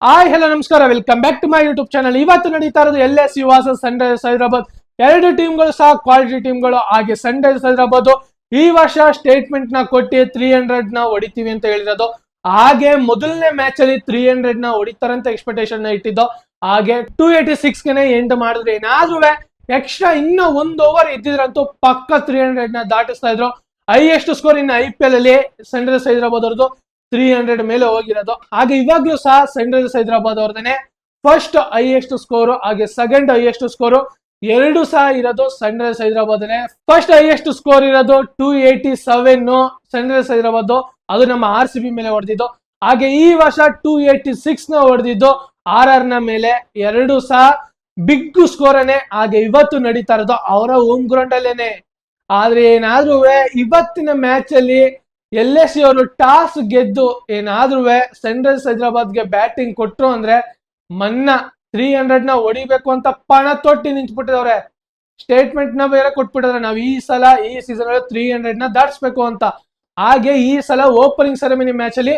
Hi hello ನಮಸ್ಕಾರ, welcome back to my YouTube channel. ಇವತ್ತು ನಡೀತಾ ಇರೋದು LSU ವರ್ಸಸ್ ಸನ್ರೈಸರ್ಸ್ ಹೈದರಾಬಾದ್. ಎರಡು ಟೀಮ್ಗಳು ಸಹ ಕ್ವಾಲಿಟಿ ಟೀಮ್ಗಳು. ಹಾಗೆ ಸನ್ರೈಸರ್ಸ್ ಹೈದರಾಬಾದ್ ಈ ವರ್ಷ ಸ್ಟೇಟ್ಮೆಂಟ್ ನ ಕೊಟ್ಟು 300 ನ ಹೊಡಿತೀವಿ ಅಂತ ಹೇಳಿರೋದು. ಹಾಗೆ ಮೊದಲನೇ ಮ್ಯಾಚ್ ಅಲ್ಲಿ 300 ನ ಹೊಡಿತಾರಂತ ಎಕ್ಸ್ಪೆಕ್ಟೇಷನ್ ನ ಇಟ್ಟಿದ್ದು. ಹಾಗೆ 286 ಗೆ ಎಂಡ್ ಮಾಡಿದ್ರೆ ಏನಾದ್ರೂ ಎಕ್ಸ್ಟ್ರಾ ಇನ್ನ ಒಂದು ಓವರ್ ಇದ್ದಿದ್ರಂತೂ ಪಕ್ಕ 300 ನ ದಾಟಿಸ್ತಾ ಇದ್ರು. ಹೈಯೆಸ್ಟ್ ಸ್ಕೋರ್ ಇನ್ನು IPL ಅಲ್ಲಿ ಸನ್ರೈಸರ್ಸ್ ಹೈದರಾಬಾದ್ ಅವ್ರದ್ದು 300 ಮೇಲೆ ಹೋಗಿರೋದು. ಹಾಗೆ ಇವಾಗ್ಲೂ ಸಹ ಸನ್ರೈಸರ್ಸ್ ಹೈದರಾಬಾದ್ ಅವ್ರದೇನೆ ಫಸ್ಟ್ ಹೈಯೆಸ್ಟ್ ಸ್ಕೋರ್ ಹಾಗೆ ಸೆಕೆಂಡ್ ಹೈಯೆಸ್ಟ್ ಸ್ಕೋರ್ ಎರಡು ಸಹ ಇರೋದು Sunrisers Hyderabad. First highest score ಇರೋದು 287 ಸನ್ರೈಸರ್ಸ್ ಹೈದರಾಬಾದ್, ಅದು ನಮ್ಮ RCB ಮೇಲೆ ಹೊಡೆದಿದ್ದು. ಹಾಗೆ ಈ ವರ್ಷ 286 ನ ಹೊಡೆದಿದ್ದು RR ನ ಮೇಲೆ. ಎರಡು ಸಹ ಬಿಗ್ ಸ್ಕೋರ್ ಅನೇ. ಹಾಗೆ ಇವತ್ತು ನಡೀತಾ ಇರೋದು ಅವರ ಹೋಮ್ ಗ್ರೌಂಡ್ ಅಲ್ಲೇನೆ. ಆದ್ರೆ ಏನಾದ್ರೂ ಇವತ್ತಿನ ಮ್ಯಾಚ್ ಅಲ್ಲಿ LSU ಅವರು ಟಾಸ್ ಗೆದ್ದು ಏನಾದ್ರೂ ಸನ್ರೈಸರ್ಸ್ ಹೈದರಾಬಾದ್ಗೆ ಬ್ಯಾಟಿಂಗ್ ಕೊಟ್ರು ಅಂದ್ರೆ ಮನ್ನಾ 300 ನ ಹೊಡಿಬೇಕು ಅಂತ ಪಣ ತೊಟ್ಟಿ ನಿಂತ್ಬಿಟ್ಟಿದವ್ರೆ. ಸ್ಟೇಟ್ಮೆಂಟ್ ನ ಬೇರೆ ಕೊಟ್ಬಿಟ್ಟಿದ್ರೆ ನಾವು ಈ ಸಲ ಈ ಸೀಸನ್ 300 ನ ದಾಟಿಸ್ಬೇಕು ಅಂತ. ಹಾಗೆ ಈ ಸಲ ಓಪನಿಂಗ್ ಸೆರೆಮನಿ ಮ್ಯಾಚ್ ಅಲ್ಲಿ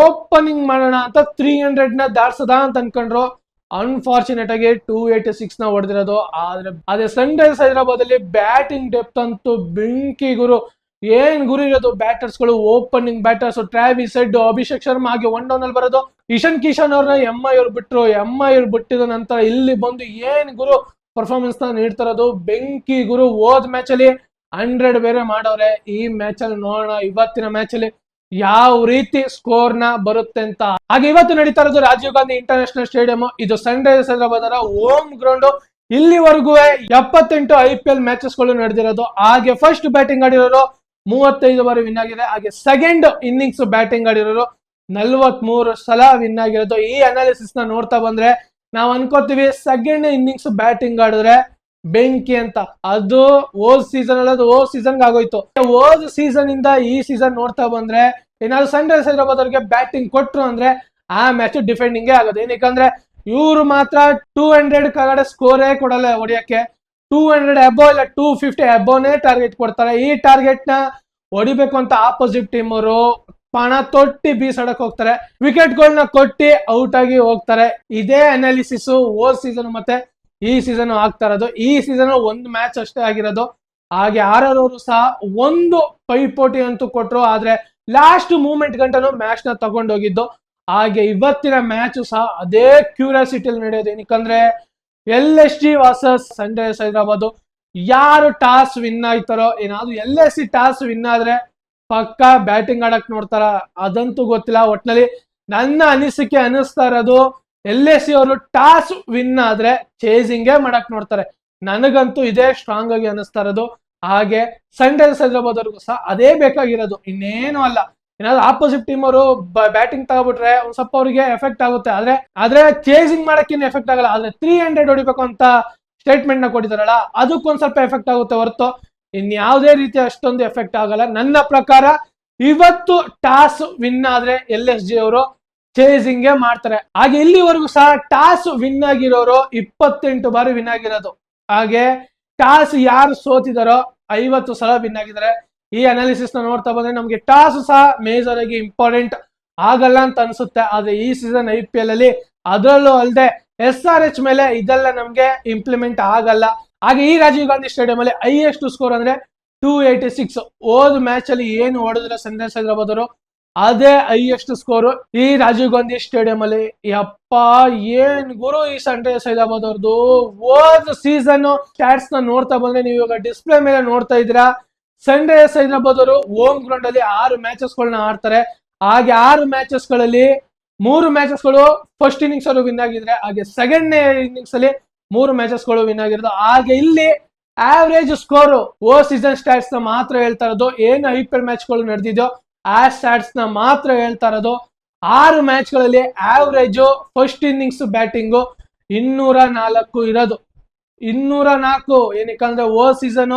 ಓಪನಿಂಗ್ ಮಾಡೋಣ ಅಂತ 300 ನ ದಾಟ್ಸದ ಅಂತ ಅನ್ಕೊಂಡ್ರು. ಅನ್ಫಾರ್ಚುನೇಟ್ ಆಗಿ 286 ನ ಹೊಡೆದಿರೋದು. ಆದ್ರೆ ಅದೇ ಸನ್ರೈಸರ್ಸ್ ಹೈದರಾಬಾದ್ ಅಲ್ಲಿ ಬ್ಯಾಟಿಂಗ್ ಡೆಪ್ತ್ ಅಂತೂ ಬೆಂಕಿ ಗುರು. ಏನ್ ಗುರು ಇರೋದು ಬ್ಯಾಟರ್ಸ್ ಗಳು, opening batters Travis head, Abhishek Sharma. ಹಾಗೆ 1 ಡೌನ್ ಅಲ್ಲಿ ಬರೋದು ಇಶಾನ್ ಕಿಶನ್ ಅವ್ರನ್ನ MI ಅವ್ರು ಬಿಟ್ರು. MI ಅವ್ರು ಬಿಟ್ಟಿದ ನಂತರ ಇಲ್ಲಿ ಬಂದು ಏನ್ ಗುರು ಪರ್ಫಾರ್ಮೆನ್ಸ್ ನ ನೀಡ್ತಿರೋದು. ಬೆಂಕಿ ಗುರು. ಹೋದ್ ಮ್ಯಾಚ್ ಅಲ್ಲಿ 100 ಬೇರೆ ಮಾಡವ್ರೆ. ಈ ಮ್ಯಾಚ್ ಅಲ್ಲಿ ನೋಡೋಣ ಇವತ್ತಿನ ಮ್ಯಾಚ್ ಅಲ್ಲಿ ಯಾವ ರೀತಿ ಸ್ಕೋರ್ ನ ಬರುತ್ತೆ ಅಂತ. ಹಾಗೆ ಇವತ್ತು ನಡೀತಾ ಇರೋದು ರಾಜೀವ್ ಗಾಂಧಿ ಇಂಟರ್ನ್ಯಾಷನಲ್ ಸ್ಟೇಡಿಯಂ. ಇದು ಸನ್ರೈಸರ್ಸ್ ಹೈದರಾಬಾದ್ ಹೋಮ್ ಗ್ರೌಂಡ್. ಇಲ್ಲಿವರೆಗೂ 78 IPL ಮ್ಯಾಚಸ್ ಗಳು ನಡೆದಿರೋದು. ಹಾಗೆ ಫಸ್ಟ್ ಬ್ಯಾಟಿಂಗ್ ಆಡಿರೋರು 35 ಬಾರಿ ವಿನ್ ಆಗಿದೆ. ಹಾಗೆ ಸೆಕೆಂಡ್ ಇನ್ನಿಂಗ್ಸ್ ಬ್ಯಾಟಿಂಗ್ ಆಡಿರೋರು 43 ಸಲ ವಿನ್ ಆಗಿರೋದು. ಈ ಅನಾಲಿಸಿಸ್ ನ ನೋಡ್ತಾ ಬಂದ್ರೆ ನಾವ್ ಅನ್ಕೋತೀವಿ ಸೆಕೆಂಡ್ ಇನ್ನಿಂಗ್ಸ್ ಬ್ಯಾಟಿಂಗ್ ಆಡಿದ್ರೆ ಬೆಂಕಿ ಅಂತ. ಅದು ಹೋದ್ ಸೀಸನ್ ಅಲ್ಲ, ಹೋದ್ ಸೀಸನ್ ಆಗೋಯ್ತು. ಹೋದ್ ಸೀಸನ್ ಇಂದ ಈ ಸೀಸನ್ ನೋಡ್ತಾ ಬಂದ್ರೆ ಏನಾದ್ರು ಸನ್ರೈಸರ್ಸ್ ಹೈದರಾಬಾದ್ ಅವ್ರಿಗೆ ಬ್ಯಾಟಿಂಗ್ ಕೊಟ್ರು ಅಂದ್ರೆ ಆ ಮ್ಯಾಚ್ ಡಿಫೆಂಡಿಂಗ್ ಆಗೋದು. ಏನಕ್ಕಂದ್ರೆ ಇವ್ರು ಮಾತ್ರ 200 ಕೆಳಗಡೆ ಸ್ಕೋರೇ ಕೊಡಲ್ಲ ಹೊಡಿಯಕ್ಕೆ. 200 ಅಬೋ ಇಲ್ಲ 250 ಅಬೋನೇ ಟಾರ್ಗೆಟ್ ಕೊಡ್ತಾರೆ. ಈ ಟಾರ್ಗೆಟ್ ನ ಹೊಡಿಬೇಕು ಅಂತ ಆಪೋಸಿಟ್ ಟೀಮ್ ಅವರು ಪಣ ತೊಟ್ಟಿ ಬೀಸಾಡಕ್ ಹೋಗ್ತಾರೆ. ವಿಕೆಟ್ ಗಳನ್ನ ಕೊಟ್ಟಿ ಔಟ್ ಆಗಿ ಹೋಗ್ತಾರೆ. ಇದೇ ಅನಾಲಿಸಿಸ್ ಹೋದ್ ಸೀಸನ್ ಮತ್ತೆ ಈ ಸೀಸನ್ ಆಗ್ತಾ ಇರೋದು. ಈ ಸೀಸನ್ ಒಂದು ಮ್ಯಾಚ್ ಅಷ್ಟೇ ಆಗಿರೋದು. ಹಾಗೆ RR ಅವರು ಸಹ ಒಂದು ಪೈಪೋಟಿ ಅಂತೂ ಕೊಟ್ರು. ಆದ್ರೆ ಲಾಸ್ಟ್ ಮೂಮೆಂಟ್ ಗಂಟನು ಮ್ಯಾಚ್ ನ ತಗೊಂಡೋಗಿದ್ದು. ಹಾಗೆ ಇವತ್ತಿನ ಮ್ಯಾಚ್ ಸಹ ಅದೇ ಕ್ಯೂರಿಯಾಸಿಟಿಯಲ್ಲಿ ನಡೆಯೋದು. ಏನಕ್ಕಂದ್ರೆ LSG ವರ್ಸಸ್ ಸನ್ರೈಸರ್ಸ್ ಹೈದರಾಬಾದ್. ಯಾರು ಟಾಸ್ ವಿನ್ ಆಯ್ತಾರೋ, ಏನಾದ್ರು LSC ಟಾಸ್ ವಿನ್ ಆದ್ರೆ ಪಕ್ಕಾ ಬ್ಯಾಟಿಂಗ್ ಆಡಕ್ ನೋಡ್ತಾರ ಅದಂತೂ ಗೊತ್ತಿಲ್ಲ. ಒಟ್ನಲ್ಲಿ ನನ್ನ ಅನಿಸಿಕೆ ಅನಿಸ್ತಾ ಇರೋದು LSC ಅವರು ಟಾಸ್ ವಿನ್ ಆದ್ರೆ ಚೇಸಿಂಗೇ ಮಾಡಕ್ ನೋಡ್ತಾರೆ. ನನಗಂತೂ ಇದೇ ಸ್ಟ್ರಾಂಗ್ ಆಗಿ ಅನಿಸ್ತಾ ಇರೋದು. ಹಾಗೆ ಸನ್ರೈಸರ್ಸ್ ಹೈದರಾಬಾದ್ ಅವ್ರಿಗೂ ಸಹ ಅದೇ ಬೇಕಾಗಿರೋದು, ಇನ್ನೇನು ಅಲ್ಲ. ಏನಾದ್ರು ಆಪೋಸಿಟ್ ಟೀಮ್ ಅವರು ಬ್ಯಾಟಿಂಗ್ ತಗೋಬಿಟ್ರೆ ಒಂದ್ ಸ್ವಲ್ಪ ಅವ್ರಿಗೆ ಎಫೆಕ್ಟ್ ಆಗುತ್ತೆ. ಆದ್ರೆ ಚೇಸಿಂಗ್ ಮಾಡಕ್ಕೆ ಎಫೆಕ್ಟ್ ಆಗಲ್ಲ. ಆದ್ರೆ 300 ಹೊಡಿಬೇಕು ಅಂತ ಸ್ಟೇಟ್ಮೆಂಟ್ ನ ಕೊಟ್ಟಿದಾರಲ್ಲ ಅದಕ್ಕೊಂದ್ ಸ್ವಲ್ಪ ಎಫೆಕ್ಟ್ ಆಗುತ್ತೆ ಹೊರತು ಇನ್ಯಾವುದೇ ರೀತಿ ಅಷ್ಟೊಂದು ಎಫೆಕ್ಟ್ ಆಗಲ್ಲ. ನನ್ನ ಪ್ರಕಾರ ಇವತ್ತು ಟಾಸ್ ವಿನ್ ಆದ್ರೆ LSG ಅವರು ಚೇಸಿಂಗ್ ಮಾಡ್ತಾರೆ. ಹಾಗೆ ಇಲ್ಲಿವರೆಗೂ ಸಹ ಟಾಸ್ ವಿನ್ ಆಗಿರೋರು 28 ಬಾರಿ ವಿನ್ ಆಗಿರೋದು. ಹಾಗೆ ಟಾಸ್ ಯಾರು ಸೋತಿದಾರೋ 50 ಸಲ ವಿನ್ ಆಗಿದ್ದಾರೆ. ಈ ಅನಾಲಿಸಿಸ್ ನ ನೋಡ್ತಾ ಬಂದ್ರೆ ನಮ್ಗೆ ಟಾಸ್ ಸಹ ಮೇಜರ್ ಆಗಿ ಇಂಪಾರ್ಟೆಂಟ್ ಆಗಲ್ಲ ಅಂತ ಅನ್ಸುತ್ತೆ. ಆದ್ರೆ ಈ ಸೀಸನ್ IPL ಅಲ್ಲಿ ಅದರಲ್ಲೂ ಅಲ್ಲದೆ SRH ಮೇಲೆ ಇದೆಲ್ಲ ನಮ್ಗೆ ಇಂಪ್ಲಿಮೆಂಟ್ ಆಗಲ್ಲ. ಹಾಗೆ ಈ ರಾಜೀವ್ ಗಾಂಧಿ ಸ್ಟೇಡಿಯಂ ಅಲ್ಲಿ ಹೈಯೆಸ್ಟ್ ಸ್ಕೋರ್ ಅಂದ್ರೆ 286. ಹೋದ್ ಮ್ಯಾಚ್ ಅಲ್ಲಿ ಏನು ಹೊಡೆದ್ರೆ ಸನ್ರೈಸರ್ಸ್ ಹೈದರಾಬಾದ್ ಅವರು ಅದೇ ಹೈಯೆಸ್ಟ್ ಸ್ಕೋರ್ ಈ ರಾಜೀವ್ ಗಾಂಧಿ ಸ್ಟೇಡಿಯಂ ಅಲ್ಲಿ. ಯಪ್ಪ ಏನ್ ಗುರು ಈ ಸನ್ರೈಸರ್ಸ್ ಹೈದರಾಬಾದ್ ಅವ್ರದ್ದು. ಹೋದ್ ಸೀಸನ್ ಸ್ಟಾಟ್ಸ್ ನ ನೋಡ್ತಾ ಬಂದ್ರೆ ನೀವು ಇವಾಗ ಡಿಸ್ಪ್ಲೇ ಮೇಲೆ ನೋಡ್ತಾ ಇದ್ದೀರಾ. ಸನ್ರೈಸರ್ಸ್ ಹೈದರಾಬಾದ್ ಅವರು ಹೋಮ್ ಗ್ರೌಂಡ್ ಅಲ್ಲಿ 6 ಮ್ಯಾಚಸ್ ಗಳನ್ನ ಆಡ್ತಾರೆ. ಹಾಗೆ 6 ಮ್ಯಾಚಸ್ ಗಳಲ್ಲಿ 3 ಮ್ಯಾಚಸ್ ಗಳು ಫಸ್ಟ್ ಇನ್ನಿಂಗ್ಸ್ ಅವರು ವಿನ್ ಆಗಿದ್ರೆ, ಹಾಗೆ ಸೆಕೆಂಡ್ ಇನ್ನಿಂಗ್ಸ್ ಅಲ್ಲಿ 3 ಮ್ಯಾಚಸ್ ಗಳು ವಿನ್ ಆಗಿರೋದು. ಹಾಗೆ ಇಲ್ಲಿ ಆವರೇಜ್ ಸ್ಕೋರ್ ಓ ಸೀಸನ್ ಸ್ಟಾಟ್ಸ್ ನ ಮಾತ್ರ ಹೇಳ್ತಾ ಇರೋದು. ಏನು IPL ಮ್ಯಾಚ್ ಗಳು ನಡೆದಿದೋ ಆ ಸ್ಟಾಟ್ಸ್ ನ ಮಾತ್ರ ಹೇಳ್ತಾ ಇರೋದು. 6 ಮ್ಯಾಚ್ ಗಳಲ್ಲಿ ಆವರೇಜ್ ಫಸ್ಟ್ ಇನ್ನಿಂಗ್ಸ್ ಬ್ಯಾಟಿಂಗ್ 204 ಇರೋದು. 204. ಏನಕ್ಕಂದ್ರೆ ಓ ಸೀಸನ್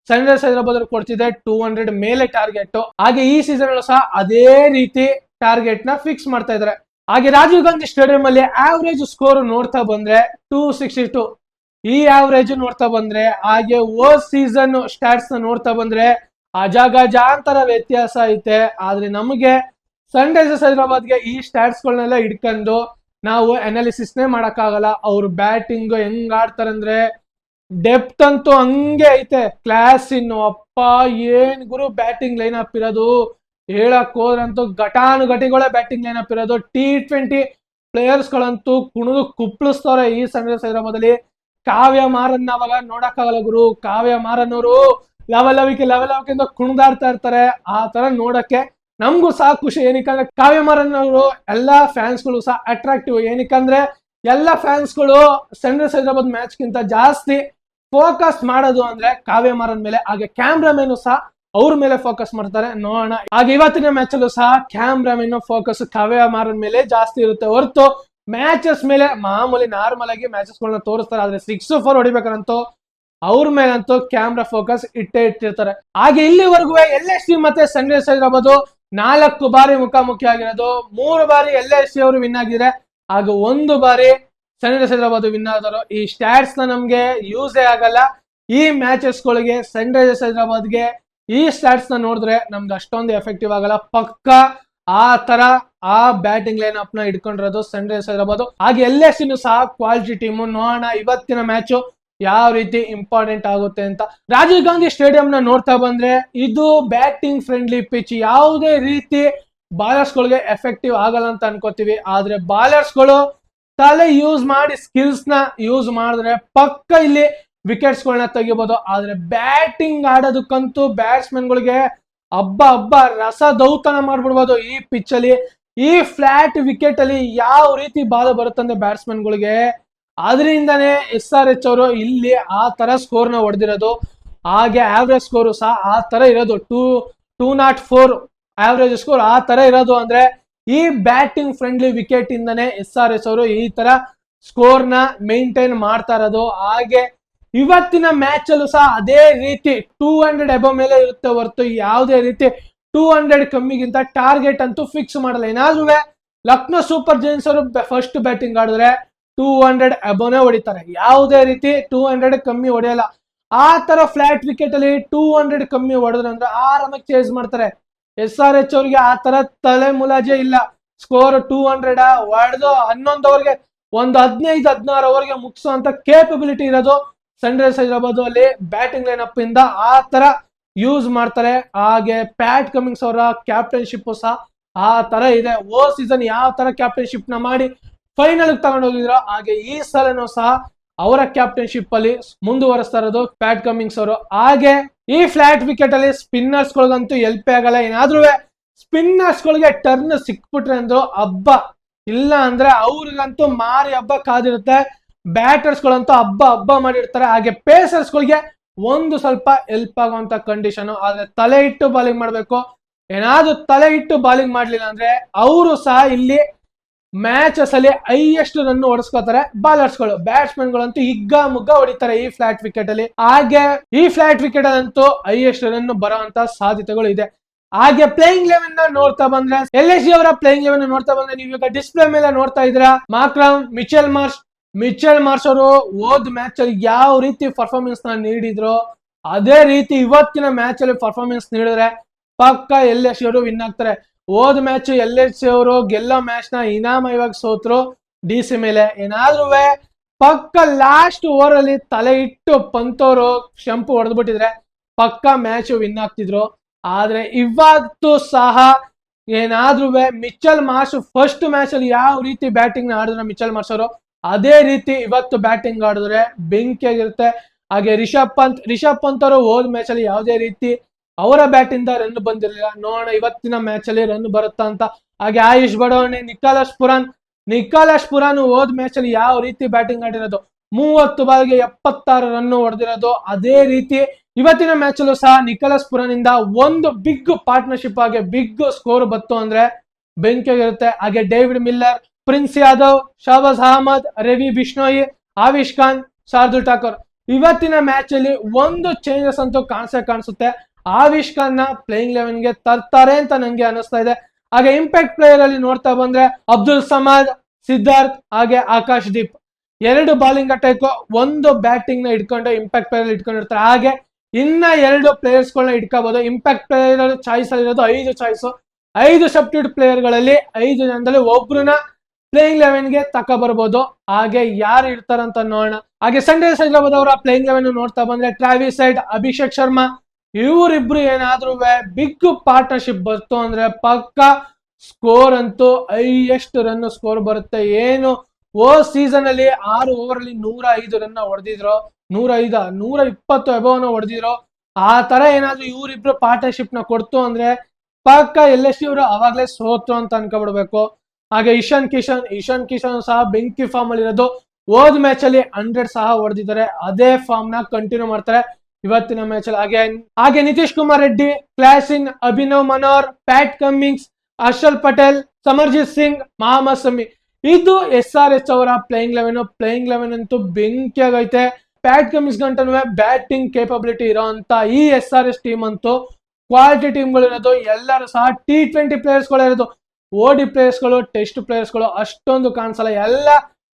ಸನ್ರೈಸರ್ಸ್ ಹೈದರಾಬಾದ್ ಕೊಡ್ತಿದೆ 200 ಮೇಲೆ ಟಾರ್ಗೆಟ್. ಹಾಗೆ ಈ ಸೀಸನ್ ಸಹ ಅದೇ ರೀತಿ ಟಾರ್ಗೆಟ್ ನ ಫಿಕ್ಸ್ ಮಾಡ್ತಾ ಇದ್ದಾರೆ. ಹಾಗೆ ರಾಜೀವ್ ಗಾಂಧಿ ಸ್ಟೇಡಿಯಂ ಅಲ್ಲಿ ಆವರೇಜ್ ಸ್ಕೋರ್ ನೋಡ್ತಾ ಬಂದ್ರೆ 262. ಈ ಆವರೇಜ್ ನೋಡ್ತಾ ಬಂದ್ರೆ, ಹಾಗೆ ಓ ಸೀಸನ್ ಸ್ಟಾಟ್ಸ್ ನ ನೋಡ್ತಾ ಬಂದ್ರೆ ಅಜಗಜಾಂತರ ವ್ಯತ್ಯಾಸ ಐತೆ. ಆದ್ರೆ ನಮಗೆ ಸನ್ರೈಸರ್ಸ್ ಹೈದರಾಬಾದ್ಗೆ ಈ ಸ್ಟಾಟ್ಸ್ ಗಳನ್ನೆಲ್ಲ ಹಿಡ್ಕೊಂಡು ನಾವು ಅನಾಲಿಸಿಸ್ನೇ ಮಾಡಕ್ಕಾಗಲ್ಲ. ಅವ್ರು ಬ್ಯಾಟಿಂಗ್ ಹೆಂಗ್ ಆಡ್ತಾರೆ ಅಂದ್ರೆ ಡೆಪ್ತ್ ಅಂತೂ ಹಂಗೆ ಐತೆ, ಕ್ಲಾಸ್ ಇನ್ನು ಅಪ್ಪ ಏನ್ ಗುರು ಬ್ಯಾಟಿಂಗ್ ಲೈನ್ ಅಪ್ ಇರೋದು. ಹೇಳಕ್ ಹೋದ್ರಂತೂ ಘಟಾನುಘಟಿಗಳೇ ಬ್ಯಾಟಿಂಗ್ ಲೈನ್ ಅಪ್ ಇರೋದು. T20 ಪ್ಲೇಯರ್ಸ್ ಗಳಂತೂ ಕುಣಿದು ಕುಪ್ಪಳಿಸ್ತವ್ರೆ ಈ ಸನ್ರೈಸರ್ಸ್ ಹೈದರಾಬಾದಲ್ಲಿ. ಕಾವ್ಯ ಮಾರನ್ ಅವಾಗ ನೋಡಕ್ಕಾಗಲ್ಲ ಗುರು. ಕಾವ್ಯ ಮಾರನ್ ಅವರು ಲವಲವಿಕೆ ಅಂತ ಕುಣಿದಾಡ್ತಾ ಇರ್ತಾರೆ. ಆ ತರ ನೋಡಕ್ಕೆ ನಮ್ಗೂ ಸಹ ಖುಷಿ. ಏನಕ್ಕಂದ್ರೆ ಕಾವ್ಯ ಮಾರನ್ ಅವರು ಎಲ್ಲಾ ಫ್ಯಾನ್ಸ್ ಗಳು ಸಹ ಅಟ್ರಾಕ್ಟಿವ್. ಏನಕ್ಕಂದ್ರೆ ಎಲ್ಲಾ ಫ್ಯಾನ್ಸ್ ಗಳು ಸನ್ರೈಸರ್ಸ್ ಹೈದರಾಬಾದ್ ಮ್ಯಾಚ್ ಗಿಂತ ಜಾಸ್ತಿ ಫೋಕಸ್ ಮಾಡೋದು ಅಂದ್ರೆ ಕಾವ್ಯ ಮಾರನ್ ಮೇಲೆ. ಹಾಗೆ ಕ್ಯಾಮ್ರಾಮನ್ ಸಹ ಅವ್ರ ಮೇಲೆ ಫೋಕಸ್ ಮಾಡ್ತಾರೆ. ನೋಡೋಣ ಹಾಗೆ ಇವತ್ತಿನ ಮ್ಯಾಚ್ ಅಲ್ಲೂ ಸಹ ಕ್ಯಾಮ್ರಾಮನ್ ಫೋಕಸ್ ಕಾವ್ಯ ಮಾರನ್ ಮೇಲೆ ಜಾಸ್ತಿ ಇರುತ್ತೆ ಹೊರತು ಮ್ಯಾಚಸ್ ಮೇಲೆ ಮಾಮೂಲಿ ನಾರ್ಮಲ್ ಆಗಿ ಮ್ಯಾಚಸ್ ಗಳನ್ನ ತೋರಿಸ್ತಾರೆ. ಆದ್ರೆ 6-4 ಹೊಡಿಬೇಕಂತೂ ಅವ್ರ ಮೇಲಂತೂ ಕ್ಯಾಮ್ರಾ ಫೋಕಸ್ ಇಟ್ಟಿರ್ತಾರೆ. ಹಾಗೆ ಇಲ್ಲಿವರೆಗೂ LSG ಮತ್ತೆ ಸನ್ರೈಸರ್ಸ್ ಹೈದರಾಬಾದ್ 4 ಬಾರಿ ಮುಖಾಮುಖಿ ಆಗಿರೋದು. 3 ಬಾರಿ LSG ಅವರು ವಿನ್ ಆಗಿದ್ರೆ, ಹಾಗೆ 1 ಬಾರಿ ಸನ್ರೈಸರ್ಸ್ ಹೈದರಾಬಾದ್ ವಿನ್ ಆದರು. ಈ ಸ್ಟ್ಯಾಟ್ಸ್ ನಮ್ಗೆ ಯೂಸೇ ಆಗಲ್ಲ. ಈ ಮ್ಯಾಚಸ್ ಗಳಿಗೆ ಸನ್ರೈಸರ್ಸ್ ಹೈದರಾಬಾದ್ಗೆ ಈ ಸ್ಟ್ಯಾಟ್ಸ್ ನೋಡಿದ್ರೆ ನಮ್ಗೆ ಅಷ್ಟೊಂದು ಎಫೆಕ್ಟಿವ್ ಆಗಲ್ಲ. ಪಕ್ಕ ಆ ತರ ಆ ಬ್ಯಾಟಿಂಗ್ ಲೈನ್ ಅಪ್ ನ ಇಟ್ಕೊಂಡಿರೋದು ಸನ್ರೈಸರ್ಸ್ ಹೈದರಾಬಾದ್. ಹಾಗೆ LSG ಸಹ ಕ್ವಾಲಿಟಿ ಟೀಮು. ನೋಡೋಣ ಇವತ್ತಿನ ಮ್ಯಾಚ್ ಯಾವ ರೀತಿ ಇಂಪಾರ್ಟೆಂಟ್ ಆಗುತ್ತೆ ಅಂತ. ರಾಜೀವ್ ಗಾಂಧಿ ಸ್ಟೇಡಿಯಂ ನ ನೋಡ್ತಾ ಬಂದ್ರೆ ಇದು ಬ್ಯಾಟಿಂಗ್ ಫ್ರೆಂಡ್ಲಿ ಪಿಚ್. ಯಾವುದೇ ರೀತಿ ಬಾಲರ್ಸ್ ಗಳಿಗೆ ಎಫೆಕ್ಟಿವ್ ಆಗಲ್ಲ ಅಂತ ಅನ್ಕೋತೀವಿ. ಆದ್ರೆ ಬಾಲರ್ಸ್ ಗಳು ತಲೆ ಯೂಸ್ ಮಾಡಿ ಸ್ಕಿಲ್ಸ್ ನ ಯೂಸ್ ಮಾಡಿದ್ರೆ ಪಕ್ಕ ಇಲ್ಲಿ ವಿಕೆಟ್ಸ್ ಗಳನ್ನ ತೆಗಿಬಹುದು. ಆದ್ರೆ ಬ್ಯಾಟಿಂಗ್ ಆಡೋದಕ್ಕಂತೂ ಬ್ಯಾಟ್ಸ್ಮನ್ ಗಳಿಗೆ ಹಬ್ಬ ರಸ ದೌತನ ಮಾಡ್ಬಿಡ್ಬೋದು ಈ ಪಿಚ್ ಅಲ್ಲಿ. ಈ ಫ್ಲಾಟ್ ವಿಕೆಟ್ ಅಲ್ಲಿ ಯಾವ ರೀತಿ ಬಾಲ್ ಬರುತ್ತಂದ್ರೆ ಬ್ಯಾಟ್ಸ್ಮನ್ ಗಳಿಗೆ, ಅದರಿಂದನೇ SRH ಅವರು ಇಲ್ಲಿ ಆ ತರ ಸ್ಕೋರ್ ನ ಹೊಡೆದಿರೋದು. ಹಾಗೆ ಆವರೇಜ್ ಸ್ಕೋರ್ ಸಹ ಆ ತರ ಇರೋದು 204 ಆವರೇಜ್ ಸ್ಕೋರ್ ಆ ತರ ಇರೋದು. ಅಂದ್ರೆ ಈ ಬ್ಯಾಟಿಂಗ್ ಫ್ರೆಂಡ್ಲಿ ವಿಕೆಟ್ ಇಂದನೇ SRH ಅವರು ಈ ತರ ಸ್ಕೋರ್ ನ ಮೇಂಟೈನ್ ಮಾಡ್ತಾ ಇರೋದು. ಹಾಗೆ ಇವತ್ತಿನ ಮ್ಯಾಚ್ ಅಲ್ಲೂ ಸಹ ಅದೇ ರೀತಿ 200 ಅಬವ್ ಮೇಲೆ ಇರುತ್ತೆ ಹೊರತು ಯಾವುದೇ ರೀತಿ 200 ಕಮ್ಮಿಗಿಂತ ಟಾರ್ಗೆಟ್ ಅಂತೂ ಫಿಕ್ಸ್ ಮಾಡಲ್ಲ. ಏನಾದ್ರೂ ಲಕ್ನೋ ಸೂಪರ್ ಜೈಂಟ್ಸ್ ಅವರು ಫಸ್ಟ್ ಬ್ಯಾಟಿಂಗ್ ಆಡಿದ್ರೆ 200 ಅಬೋನೇ ಹೊಡಿತಾರೆ. ಯಾವುದೇ ರೀತಿ 200 ಕಮ್ಮಿ ಹೊಡೆಯಲ್ಲ. ಆ ತರ ಫ್ಲಾಟ್ ವಿಕೆಟ್ ಅಲ್ಲಿ 200 ಕಮ್ಮಿ ಹೊಡೆದ್ರೆ ಅಂದ್ರೆ ಆರಾಮಾಗಿ ಚೇಸ್ ಮಾಡ್ತಾರೆ. SRH ಅವ್ರಿಗೆ ಆ ತರ ತಲೆ ಮುಲಾಜೆ ಇಲ್ಲ. ಸ್ಕೋರ್ 200 ಹೊಡೆದು 11 ಓವರ್ಗೆ ಒಂದು 15-16 ಓವರ್ಗೆ ಮುಗಿಸೋ ಅಂತ ಕೇಪಬಿಲಿಟಿ ಇರೋದು ಸನ್ರೈಸರ್ಸ್ ಹೈದರಾಬಾದ್ ಅಲ್ಲಿ ಬ್ಯಾಟಿಂಗ್ ಲೈನ್ ಅಪ್ ಇಂದ ಆ ತರ ಯೂಸ್ ಮಾಡ್ತಾರೆ. ಹಾಗೆ ಪ್ಯಾಟ್ ಕಮಿನ್ಸ್ ಅವರ ಕ್ಯಾಪ್ಟನ್ಶಿಪ್ ಸಹ ಆ ತರ ಇದೆ. ಸೀಸನ್ ಯಾವ ತರ ಕ್ಯಾಪ್ಟನ್ಶಿಪ್ ನ ಮಾಡಿ ಫೈನಲ್ ತಗೊಂಡು ಹೋಗಿದ್ರು, ಹಾಗೆ ಈ ಸಲನೂ ಸಹ ಅವರ ಕ್ಯಾಪ್ಟನ್ಶಿಪ್ ಅಲ್ಲಿ ಮುಂದುವರಿಸ್ತಾ ಇರೋದು ಪ್ಯಾಟ್ ಕಮಿನ್ಸ್ ಅವರು. ಹಾಗೆ ಈ ಫ್ಲಾಟ್ ವಿಕೆಟ್ ಅಲ್ಲಿ ಸ್ಪಿನ್ನರ್ಸ್ ಗಳಿಗಂತೂ ಎಲ್ಪೇ ಆಗಲ್ಲ. ಏನಾದ್ರೂ ಸ್ಪಿನ್ನರ್ಸ್ ಗಳಿಗೆ ಟರ್ನ್ ಸಿಕ್ಬಿಟ್ರೆ ಅಂದ್ರು ಹಬ್ಬ, ಇಲ್ಲ ಅಂದ್ರೆ ಅವ್ರಿಗಂತೂ ಮಾರಿ ಹಬ್ಬ ಕಾದಿರುತ್ತೆ. ಬ್ಯಾಟರ್ಸ್ ಗಳಂತೂ ಹಬ್ಬ ಮಾಡಿರ್ತಾರೆ. ಹಾಗೆ ಪೇಸರ್ಸ್ ಗಳಿಗೆ ಒಂದು ಸ್ವಲ್ಪ ಹೆಲ್ಪ್ ಆಗುವಂತ ಕಂಡೀಷನ್. ಆದ್ರೆ ತಲೆ ಇಟ್ಟು ಬಾಲಿಂಗ್ ಮಾಡ್ಬೇಕು. ಏನಾದ್ರೂ ತಲೆ ಇಟ್ಟು ಬಾಲಿಂಗ್ ಮಾಡ್ಲಿಲ್ಲ ಅಂದ್ರೆ ಅವರು ಸಹ ಇಲ್ಲಿ ಮ್ಯಾಚಸ್ ಅಲ್ಲಿ ಹೈಯೆಸ್ಟ್ ರನ್ ಹೊಡೆಸ್ಕೋತಾರೆ ಬಾಲರ್ಸ್ ಗಳು. ಬ್ಯಾಟ್ಸ್ಮನ್ ಗಳಂತೂ ಹಿಗ್ಗ ಮುಗ್ಗ ಹೊಡಿತಾರೆ ಈ ಫ್ಲಾಟ್ ವಿಕೆಟ್ ಅಲ್ಲಿ. ಹಾಗೆ ಈ ಫ್ಲಾಟ್ ವಿಕೆಟ್ ಅಲ್ಲಂತೂ ಹೈಯೆಸ್ಟ್ ರನ್ ಬರುವಂತ ಸಾಧ್ಯತೆಗಳು ಇದೆ. ಹಾಗೆ ಪ್ಲೇಯಿಂಗ್ ಲೆವೆನ್ ನ ನೋಡ್ತಾ ಬಂದ್ರೆ LSG ಅವರ ಪ್ಲೇಯಿಂಗ್ ಲೆವೆನ್ ನೋಡ್ತಾ ಬಂದ್ರೆ ನೀವು ಈಗ ಡಿಸ್ಪ್ಲೇ ಮೇಲೆ ನೋಡ್ತಾ ಇದ್ದೀರಾ. ಮಾಕ್ರಮ್, ಮಿಚೆಲ್ ಮಾರ್ಷ್ ಅವರು ಹೋದ್ ಮ್ಯಾಚ್ ಅಲ್ಲಿ ಯಾವ ರೀತಿ ಪರ್ಫಾರ್ಮೆನ್ಸ್ ನ ನೀಡಿದ್ರು ಅದೇ ರೀತಿ ಇವತ್ತಿನ ಮ್ಯಾಚ್ ಅಲ್ಲಿ ಪರ್ಫಾರ್ಮೆನ್ಸ್ ನೀಡಿದ್ರೆ ಪಕ್ಕ LSG ಅವರು ವಿನ್ ಆಗ್ತಾರೆ. ಹೋದ್ ಮ್ಯಾಚ್ LSG ಅವರು ಗೆಲ್ಲೋ ಮ್ಯಾಚ್ ನ ಇನಾಮಯವಾಗಿ ಸೋತ್ರು DC ಮೇಲೆ. ಏನಾದ್ರೂ ಪಕ್ಕ ಲಾಸ್ಟ್ ಓವರ್ ಅಲ್ಲಿ ತಲೆ ಇಟ್ಟು ಪಂತವರು ಶಂಪು ಹೊಡೆದ್ಬಿಟ್ಟಿದ್ರೆ ಪಕ್ಕ ಮ್ಯಾಚ್ ವಿನ್ ಆಗ್ತಿದ್ರು. ಆದ್ರೆ ಇವತ್ತು ಸಹ ಏನಾದ್ರೂ ಮಿಚೆಲ್ ಮಾರ್ಷ್ ಫಸ್ಟ್ ಮ್ಯಾಚ್ ಅಲ್ಲಿ ಯಾವ ರೀತಿ ಬ್ಯಾಟಿಂಗ್ ನ ಆಡಿದ್ರೆ ಮಿಚೆಲ್ ಮಾರ್ಷ್ ಅವರು ಅದೇ ರೀತಿ ಇವತ್ತು ಬ್ಯಾಟಿಂಗ್ ಆಡಿದ್ರೆ ಬೆಂಕಿಯಾಗಿರುತ್ತೆ. ಹಾಗೆ ರಿಷಬ್ ಪಂತ್ ಅವರು ಹೋದ್ ಮ್ಯಾಚ್ ಅಲ್ಲಿ ಯಾವುದೇ ರೀತಿ ಅವರ ಬ್ಯಾಟ್ ಇಂದ ರನ್ ಬಂದಿರಲಿಲ್ಲ. ನೋಡೋಣ ಇವತ್ತಿನ ಮ್ಯಾಚ್ ಅಲ್ಲಿ ರನ್ ಬರುತ್ತಾ ಅಂತ. ಹಾಗೆ ಆಯುಷ್ ಬಡೋಣೆ, ನಿಕೋಲಸ್ ಪುರಾನ್ ಹೋದ್ ಮ್ಯಾಚ್ ಅಲ್ಲಿ ಯಾವ ರೀತಿ ಬ್ಯಾಟಿಂಗ್ ಆಡಿರೋದು 30 ಬಾಲ್ಗೆ 76 ರನ್ ಹೊಡೆದಿರೋದು. ಅದೇ ರೀತಿ ಇವತ್ತಿನ ಮ್ಯಾಚ್ ಅಲ್ಲೂ ಸಹ ನಿಕೋಲಸ್ ಪುರಾನ್ ಇಂದ ಒಂದು ಬಿಗ್ ಪಾರ್ಟ್ನರ್ಶಿಪ್ ಆಗಿ ಬಿಗ್ ಸ್ಕೋರ್ ಬತ್ತು ಅಂದ್ರೆ ಬೆಂಕಿಯಾಗಿರುತ್ತೆ. ಹಾಗೆ ಡೇವಿಡ್ ಮಿಲ್ಲರ್, ಪ್ರಿನ್ಸ್ ಯಾದವ್, ಶಹಬಾಜ್ ಅಹಮದ್, ರವಿ ಬಿಷ್ಣೋಯಿ, ಆವಿಷ್ ಖಾನ್, ಶಾರ್ದುಲ್ ಠಾಕೂರ್ ಇವತ್ತಿನ ಮ್ಯಾಚ್ ಅಲ್ಲಿ ಒಂದು ಚೇಂಜಸ್ ಅಂತೂ ಕಾಣಿಸುತ್ತೆ. ಆವಿಷ್ ಖಾನ್ ನ ಪ್ಲೇಯಿಂಗ್ ಲೆವೆನ್ ಗೆ ತರ್ತಾರೆ ಅಂತ ನಂಗೆ ಅನಿಸ್ತಾ ಇದೆ. ಹಾಗೆ ಇಂಪ್ಯಾಕ್ಟ್ ಪ್ಲೇಯರ್ ಅಲ್ಲಿ ನೋಡ್ತಾ ಬಂದ್ರೆ ಅಬ್ದುಲ್ ಸಮದ್, ಸಿದ್ಧಾರ್ಥ್ ಹಾಗೆ Akash Deep 2 bowling attack, 1 batting ನ ಇಟ್ಕೊಂಡು ಇಂಪ್ಯಾಕ್ಟ್ ಪ್ಲೇಯರ್ ಇಟ್ಕೊಂಡಿರ್ತಾರೆ. ಹಾಗೆ ಇನ್ನ 2 ಪ್ಲೇಯರ್ಸ್ ಗಳನ್ನ ಇಟ್ಕೋಬಹುದು. ಇಂಪ್ಯಾಕ್ಟ್ ಪ್ಲೇಯರ್ ಚಾಯ್ಸ್ ಅಲ್ಲಿರೋದು 5 ಚಾಯ್ಸ್. 5 ಸಬ್ಸ್ಟಿಟ್ಯೂಟ್ ಪ್ಲೇಯರ್ ಗಳಲ್ಲಿ 5 ಜನದಲ್ಲಿ ಒಬ್ರನ್ನ ಪ್ಲೇಯಿಂಗ್ 11 ಗೆ ತಕ ಬರ್ಬೋದು. ಹಾಗೆ ಯಾರು ಇರ್ತಾರಂತ ನೋಡೋಣ. ಹಾಗೆ ಸನ್ರೈಸರ್ಸ್ ಹೈದರಾಬಾದ್ ಅವರ ಪ್ಲೇಯಿಂಗ್ 11 ನೋಡ್ತಾ ಬಂದ್ರೆ ಟ್ರಾವಿಸ್ ಹೆಡ್, ಅಭಿಷೇಕ್ ಶರ್ಮಾ ಇವರಿಬ್ರು ಏನಾದ್ರೂ ಬಿಗ್ ಪಾರ್ಟ್ನರ್ಶಿಪ್ ಬಂತು ಅಂದ್ರೆ ಪಕ್ಕ ಸ್ಕೋರ್ ಅಂತೂ ಹೈಯೆಸ್ಟ್ ರನ್ ಸ್ಕೋರ್ ಬರುತ್ತೆ. ಏನು ಸೀಸನ್ ಅಲ್ಲಿ 6 ಓವರ್ ಅಲ್ಲಿ 105 ರನ್ ಹೊಡೆದಿದ್ರು, 120 ಅಬೌವ್ ಹೊಡೆದಿದ್ರು. ಆ ತರ ಏನಾದ್ರು ಇವರಿಬ್ರು ಪಾರ್ಟ್ನರ್ಶಿಪ್ ನ ಕೊಡ್ತು ಅಂದ್ರೆ ಪಕ್ಕ LSG ಅವರು ಅವಾಗ್ಲೇ ಸೋತ್ರು ಅಂತ ಅನ್ಕೊಬಿಡ್ಬೇಕು. ಹಾಗೆ ಇಶಾನ್ ಕಿಶನ್ ಸಹ ಬೆಂಕಿ ಫಾರ್ಮ್ ಅಲ್ಲಿ ಇರೋದು. ಹೋದ್ ಮ್ಯಾಚ್ ಅಲ್ಲಿ 100 ಸಹ ಹೊಡೆದಿದ್ದಾರೆ. ಅದೇ ಫಾರ್ಮ್ ನ ಕಂಟಿನ್ಯೂ ಮಾಡ್ತಾರೆ ಇವತ್ತಿನ ಮ್ಯಾಚ್ ಅಲ್ಲಿ. ಹಾಗೆ ನಿತೀಶ್ ಕುಮಾರ್ ರೆಡ್ಡಿ, ಕ್ಲಾಸಿನ್, ಅಭಿನವ್ ಮನೋಹರ್, ಪ್ಯಾಟ್ ಕಮ್ಮಿಂಗ್ಸ್, ಹರ್ಷಲ್ ಪಟೇಲ್, ಸಮರ್ಜಿತ್ ಸಿಂಗ್, ಮೊಹಮ್ಮದ್ ಸಮಿ ಇದು SRH ಅವರ ಪ್ಲೇಯಿಂಗ್ 11 ಅಂತೂ ಬೆಂಕಿಯಾಗೈತೆ. ಪ್ಯಾಟ್ ಕಮಿನ್ಸ್ ಗಂಟನು ಬ್ಯಾಟಿಂಗ್ ಕೇಪಬಿಲಿಟಿ ಇರೋಂತ ಈ SRH ಟೀಮ್ ಅಂತೂ ಕ್ವಾಲಿಟಿ ಟೀಮ್ ಗಳು ಇರೋದು. ಎಲ್ಲರೂ ಸಹ T20 ಪ್ಲೇಯರ್ಸ್ ಗಳು ಇರೋದು. OD ಪ್ಲೇಯರ್ಸ್ ಗಳು, ಟೆಸ್ಟ್ ಪ್ಲೇಯರ್ಸ್ ಗಳು ಅಷ್ಟೊಂದು ಕಾಣಿಸಲ್ಲ. ಎಲ್ಲ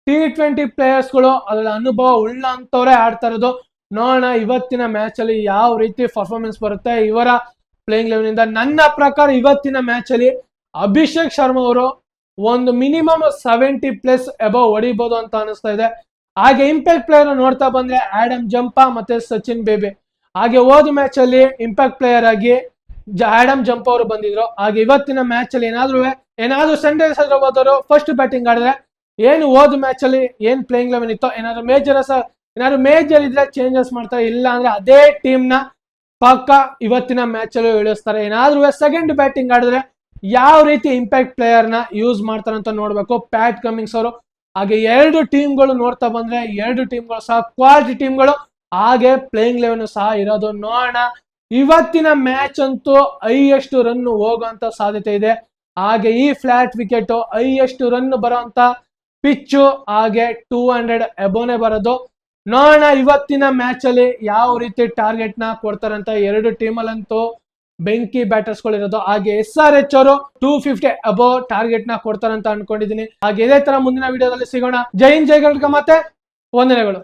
T20 ಪ್ಲೇಯರ್ಸ್ ಗಳು ಅದರ ಅನುಭವ ಉಳ್ಳಂತವ್ರೆ ಆಡ್ತಾ ಇರೋದು. ನೋಡೋಣ ಇವತ್ತಿನ ಮ್ಯಾಚ್ ಅಲ್ಲಿ ಯಾವ ರೀತಿ ಪರ್ಫಾರ್ಮೆನ್ಸ್ ಬರುತ್ತೆ ಇವರ ಪ್ಲೇಯಿಂಗ್ 11 ಇಂದ. ನನ್ನ ಪ್ರಕಾರ ಇವತ್ತಿನ ಮ್ಯಾಚ್ ಅಲ್ಲಿ ಅಭಿಷೇಕ್ ಶರ್ಮಾ ಅವರು ಒಂದು ಮಿನಿಮಮ್ 70+ ಅಬೌವ್ ಹೊಡಿಬಹುದು ಅಂತ ಅನಿಸ್ತಾ ಇದೆ. ಹಾಗೆ ಇಂಪ್ಯಾಕ್ಟ್ ಪ್ಲೇಯರ್ ನೋಡ್ತಾ ಬಂದ್ರೆ ಆಡಮ್ ಜಂಪಾ ಮತ್ತೆ ಸಚಿನ್ ಬೇಬಿ. ಹಾಗೆ ಹೋದ ಮ್ಯಾಚ್ ಅಲ್ಲಿ ಇಂಪ್ಯಾಕ್ಟ್ ಪ್ಲೇಯರ್ ಆಗಿ ಆಡಮ್ ಜಂಪಾ ಅವರು ಬಂದಿದ್ರು. ಹಾಗೆ ಇವತ್ತಿನ ಮ್ಯಾಚ್ ಅಲ್ಲಿ ಏನಾದ್ರೂ ಸನ್ರೈಸರ್ಸ್ ಹೈದರಾಬಾದ್ ಅವರು ಫಸ್ಟ್ ಬ್ಯಾಟಿಂಗ್ ಆಡಿದ್ರೆ ಏನು ಹೋದ ಮ್ಯಾಚ್ ಅಲ್ಲಿ ಏನ್ ಪ್ಲೇಯಿಂಗ್ 11 ಇತ್ತು ಏನಾದ್ರು ಮೇಜರ್ ಇದ್ರೆ ಚೇಂಜಸ್ ಮಾಡ್ತಾರೆ. ಇಲ್ಲ ಅಂದ್ರೆ ಅದೇ ಟೀಮ್ ನ ಪಕ್ಕ ಇವತ್ತಿನ ಮ್ಯಾಚ್ ಅಲ್ಲಿ ಇಳಿಸ್ತಾರೆ. ಏನಾದ್ರೂ ಸೆಕೆಂಡ್ ಬ್ಯಾಟಿಂಗ್ ಆಡಿದ್ರೆ ಯಾವ ರೀತಿ ಇಂಪ್ಯಾಕ್ಟ್ ಪ್ಲೇಯರ್ ನ ಯೂಸ್ ಮಾಡ್ತಾರೆ ಅಂತ ನೋಡ್ಬೇಕು ಪ್ಯಾಟ್ ಕಮಿಂಗ್ಸ್ ಅವರು. ಹಾಗೆ ಎರಡು ಟೀಮ್ಗಳು ನೋಡ್ತಾ ಬಂದ್ರೆ ಎರಡು ಟೀಮ್ಗಳು ಸಹ ಕ್ವಾಲಿಟಿ ಟೀಮ್ಗಳು. ಹಾಗೆ ಪ್ಲೇಯಿಂಗ್ 11 ಸಹ ಇರೋದು. ನೋಡೋಣ ಇವತ್ತಿನ ಮ್ಯಾಚ್ ಅಂತೂ ಹೈಯೆಸ್ಟ್ ರನ್ ಹೋಗುವಂತ ಸಾಧ್ಯತೆ ಇದೆ. ಹಾಗೆ ಈ ಫ್ಲಾಟ್ ವಿಕೆಟ್ ಹೈಯೆಸ್ಟ್ ರನ್ ಬರೋಂತ ಪಿಚ್ಚು. ಹಾಗೆ 200 ಅಬೋನೆ ಬರೋದು. ನೋಡೋಣ ಇವತ್ತಿನ ಮ್ಯಾಚ್ ಅಲ್ಲಿ ಯಾವ ರೀತಿ ಟಾರ್ಗೆಟ್ ನ ಕೊಡ್ತಾರಂತ. ಎರಡು ಟೀಮಲ್ಲಂತೂ ಬೆಂಕಿ ಬ್ಯಾಟರ್ಸ್ ಗಳು ಇರೋದು. ಹಾಗೆ SRH ಅವರು 250 ಅಬೌವ್ ಟಾರ್ಗೆಟ್ ನ ಕೊಡ್ತಾರಂತ ಅನ್ಕೊಂಡಿದೀನಿ. ಹಾಗೆ ಇದೇ ತರ ಮುಂದಿನ ವಿಡಿಯೋದಲ್ಲಿ ಸಿಗೋಣ. ಜೈ ಹಿಂದ್, ಜೈ ಕರ್ನಾಟಕ, ಮತ್ತೆ ವಂದನೆಗಳು.